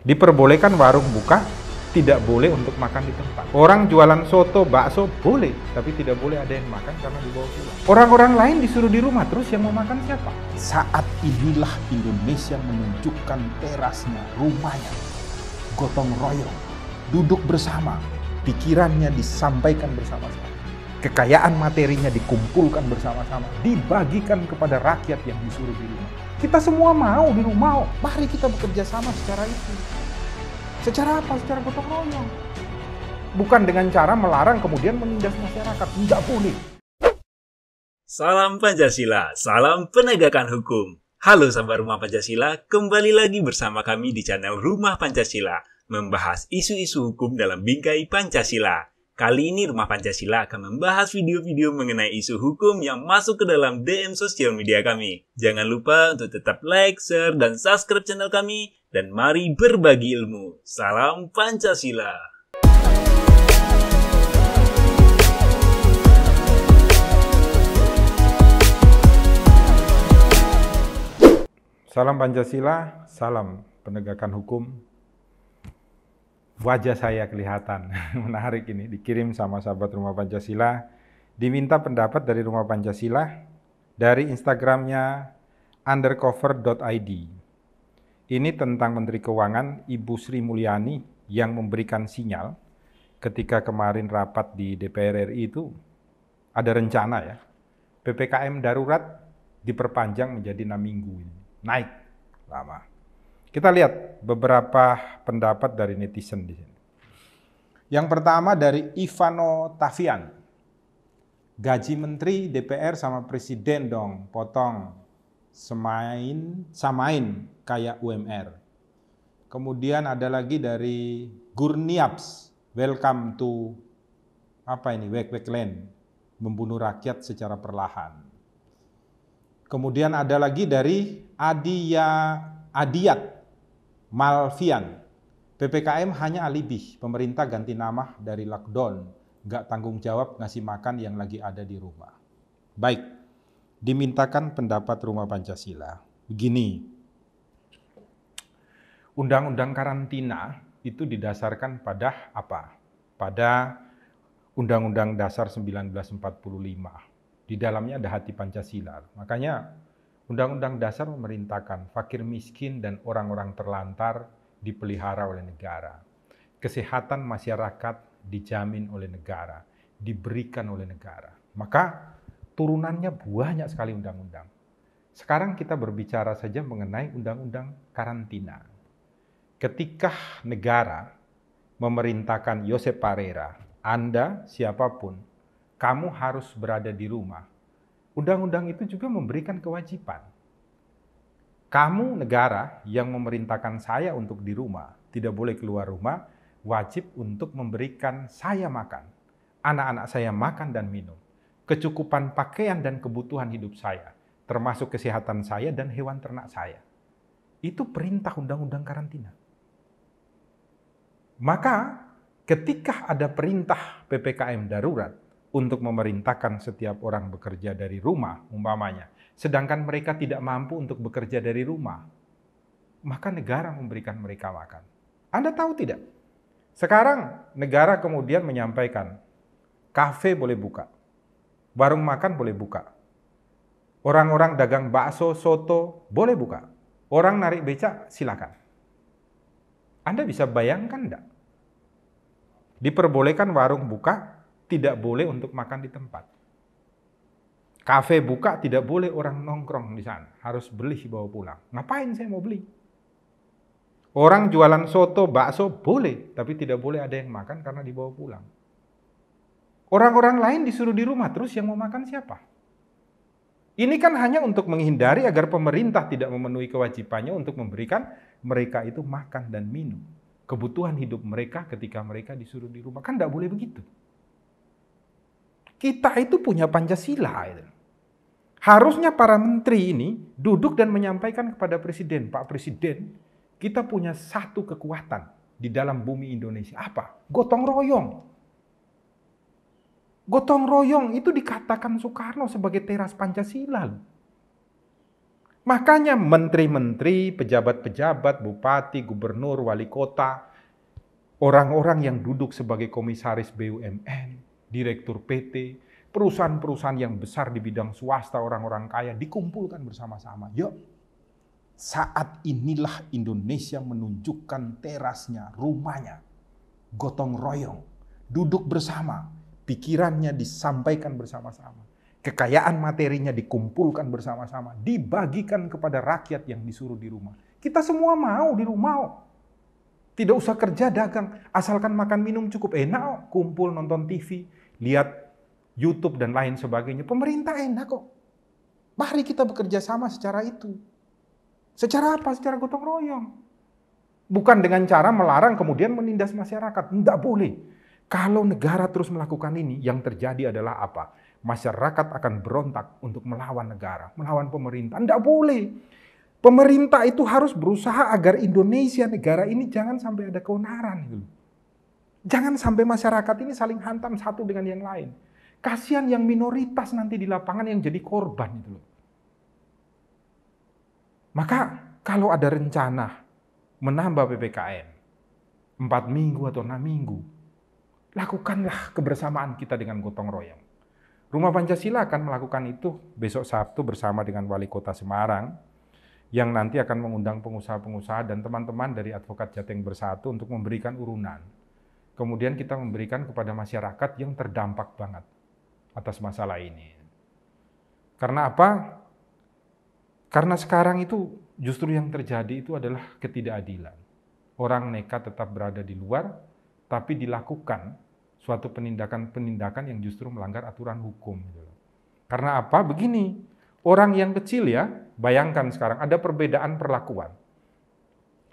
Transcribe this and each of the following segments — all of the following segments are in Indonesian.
Diperbolehkan warung buka, tidak boleh untuk makan di tempat. Orang jualan soto, bakso boleh, tapi tidak boleh ada yang makan karena dibawa pulang. Orang-orang lain disuruh di rumah, terus yang mau makan siapa? Saat inilah Indonesia menunjukkan terasnya, rumahnya, gotong royong, duduk bersama, pikirannya disampaikan bersama-sama, kekayaan materinya dikumpulkan bersama-sama, dibagikan kepada rakyat yang disuruh di rumah. Kita semua mau di rumah, mari kita bekerja sama secara itu. Secara apa? Secara gotong royong. Bukan dengan cara melarang kemudian menindas masyarakat, tidak boleh. Salam Pancasila, salam penegakan hukum. Halo sahabat Rumah Pancasila, kembali lagi bersama kami di channel Rumah Pancasila, membahas isu-isu hukum dalam bingkai Pancasila. Kali ini Rumah Pancasila akan membahas video-video mengenai isu hukum yang masuk ke dalam DM sosial media kami. Jangan lupa untuk tetap like, share, dan subscribe channel kami, dan mari berbagi ilmu. Salam Pancasila. Salam Pancasila, salam penegakan hukum. Wajah saya kelihatan menarik ini, dikirim sama sahabat Rumah Pancasila, diminta pendapat dari Rumah Pancasila dari Instagramnya undercover.id. Ini tentang Menteri Keuangan Ibu Sri Mulyani yang memberikan sinyal ketika kemarin rapat di DPR RI itu ada rencana ya, PPKM darurat diperpanjang menjadi 6 minggu, naik lama. Kita lihat beberapa pendapat dari netizen di sini. Yang pertama dari Ivano Tavian. Gaji menteri DPR sama presiden dong, potong samain kayak UMR. Kemudian ada lagi dari Gurniaps. Welcome to Wek-Wekland, membunuh rakyat secara perlahan. Kemudian ada lagi dari Adiat Malvian, PPKM hanya alibi, pemerintah ganti nama dari lockdown, nggak tanggung jawab ngasih makan yang lagi ada di rumah. Baik, dimintakan pendapat Rumah Pancasila. Begini, Undang-Undang Karantina itu didasarkan pada apa? Pada Undang-Undang Dasar 1945. Di dalamnya ada hati Pancasila. Makanya Undang-Undang Dasar memerintahkan fakir miskin dan orang-orang terlantar dipelihara oleh negara. Kesehatan masyarakat dijamin oleh negara, diberikan oleh negara. Maka turunannya banyak sekali undang-undang. Sekarang kita berbicara saja mengenai Undang-Undang Karantina. Ketika negara memerintahkan Josep Parera, Anda siapapun, kamu harus berada di rumah. Undang-undang itu juga memberikan kewajiban. Kamu negara yang memerintahkan saya untuk di rumah, tidak boleh keluar rumah, wajib untuk memberikan saya makan, anak-anak saya makan dan minum, kecukupan pakaian dan kebutuhan hidup saya, termasuk kesehatan saya dan hewan ternak saya. Itu perintah Undang-Undang Karantina. Maka ketika ada perintah PPKM darurat, untuk memerintahkan setiap orang bekerja dari rumah, umpamanya, sedangkan mereka tidak mampu untuk bekerja dari rumah, maka negara memberikan mereka makan. Anda tahu tidak? Sekarang negara kemudian menyampaikan, kafe boleh buka, warung makan boleh buka, orang-orang dagang bakso, soto boleh buka, orang narik becak silakan. Anda bisa bayangkan enggak? Diperbolehkan warung buka, tidak boleh untuk makan di tempat. Kafe buka, tidak boleh orang nongkrong di sana. Harus beli bawa pulang. Ngapain saya mau beli? Orang jualan soto, bakso boleh, tapi tidak boleh ada yang makan karena dibawa pulang. Orang-orang lain disuruh di rumah, terus yang mau makan siapa? Ini kan hanya untuk menghindari agar pemerintah tidak memenuhi kewajibannya untuk memberikan mereka itu makan dan minum. Kebutuhan hidup mereka ketika mereka disuruh di rumah. Kan tidak boleh begitu. Kita itu punya Pancasila. Harusnya para menteri ini duduk dan menyampaikan kepada presiden, Pak Presiden, kita punya satu kekuatan di dalam bumi Indonesia. Apa? Gotong royong. Gotong royong itu dikatakan Soekarno sebagai teras Pancasila. Makanya menteri-menteri, pejabat-pejabat, bupati, gubernur, wali kota, orang-orang yang duduk sebagai komisaris BUMN, direktur PT, perusahaan-perusahaan yang besar di bidang swasta, orang-orang kaya dikumpulkan bersama-sama. Yuk, saat inilah Indonesia menunjukkan terasnya, rumahnya, gotong royong, duduk bersama, pikirannya disampaikan bersama-sama, kekayaan materinya dikumpulkan bersama-sama, dibagikan kepada rakyat yang disuruh di rumah. Kita semua mau di rumah. Tidak usah kerja dagang, asalkan makan minum cukup enak, kumpul nonton TV, lihat YouTube dan lain sebagainya. Pemerintah enak kok. Mari kita bekerja sama secara itu. Secara apa? Secara gotong royong. Bukan dengan cara melarang kemudian menindas masyarakat. Tidak boleh. Kalau negara terus melakukan ini, yang terjadi adalah apa? Masyarakat akan berontak untuk melawan negara, melawan pemerintah. Tidak boleh. Pemerintah itu harus berusaha agar Indonesia, negara ini jangan sampai ada keonaran. Gitu. Jangan sampai masyarakat ini saling hantam satu dengan yang lain. Kasihan yang minoritas nanti di lapangan yang jadi korban. Gitu. Maka kalau ada rencana menambah PPKM 4 minggu atau 6 minggu, lakukanlah kebersamaan kita dengan gotong royong. Rumah Pancasila akan melakukan itu besok Sabtu bersama dengan Wali Kota Semarang, yang nanti akan mengundang pengusaha-pengusaha dan teman-teman dari Advokat Jateng Bersatu untuk memberikan urunan. Kemudian kita memberikan kepada masyarakat yang terdampak banget atas masalah ini. Karena apa? Karena sekarang itu justru yang terjadi itu adalah ketidakadilan. Orang nekat tetap berada di luar, tapi dilakukan suatu penindakan-penindakan yang justru melanggar aturan hukum. Karena apa? Begini. Orang yang kecil ya, bayangkan sekarang ada perbedaan perlakuan.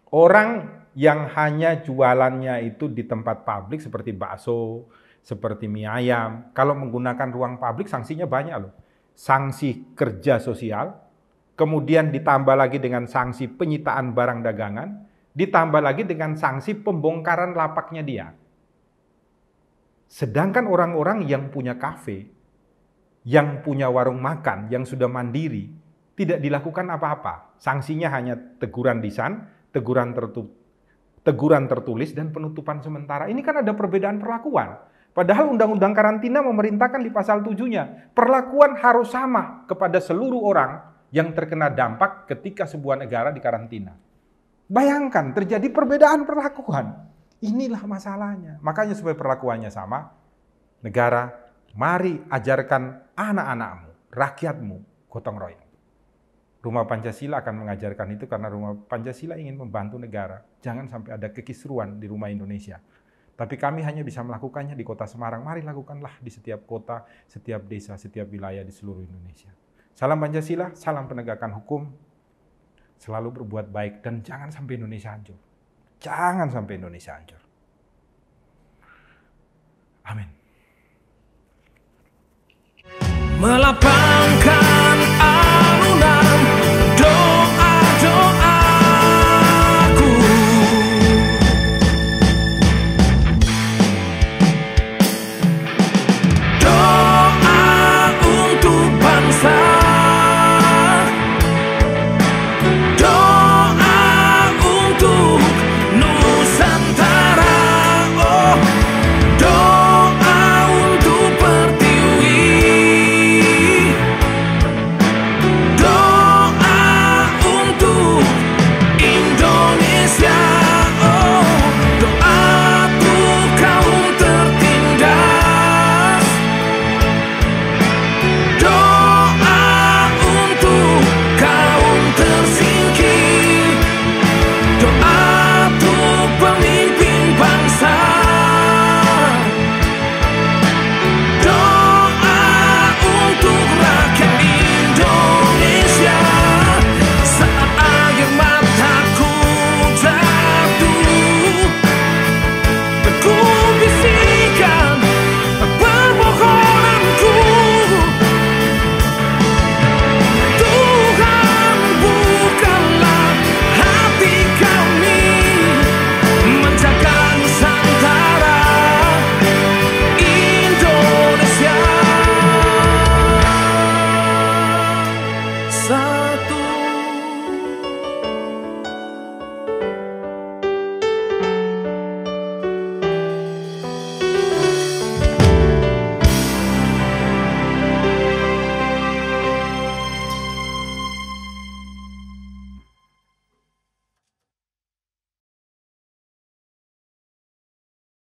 Orang yang hanya jualannya itu di tempat publik seperti bakso, seperti mie ayam, kalau menggunakan ruang publik sanksinya banyak loh. Sanksi kerja sosial, kemudian ditambah lagi dengan sanksi penyitaan barang dagangan, ditambah lagi dengan sanksi pembongkaran lapaknya dia. Sedangkan orang-orang yang punya kafe, yang punya warung makan, yang sudah mandiri, tidak dilakukan apa-apa. Sanksinya hanya teguran lisan, teguran tertulis, dan penutupan sementara. Ini kan ada perbedaan perlakuan. Padahal Undang-Undang Karantina memerintahkan di pasal 7-nya, perlakuan harus sama kepada seluruh orang yang terkena dampak ketika sebuah negara dikarantina. Bayangkan, terjadi perbedaan perlakuan. Inilah masalahnya. Makanya supaya perlakuannya sama, negara, mari ajarkan anak-anakmu, rakyatmu, gotong royong. Rumah Pancasila akan mengajarkan itu karena Rumah Pancasila ingin membantu negara. Jangan sampai ada kekisruan di rumah Indonesia. Tapi kami hanya bisa melakukannya di Kota Semarang. Mari lakukanlah di setiap kota, setiap desa, setiap wilayah di seluruh Indonesia. Salam Pancasila, salam penegakan hukum. Selalu berbuat baik dan jangan sampai Indonesia hancur. Jangan sampai Indonesia hancur. Amin. Melapangkan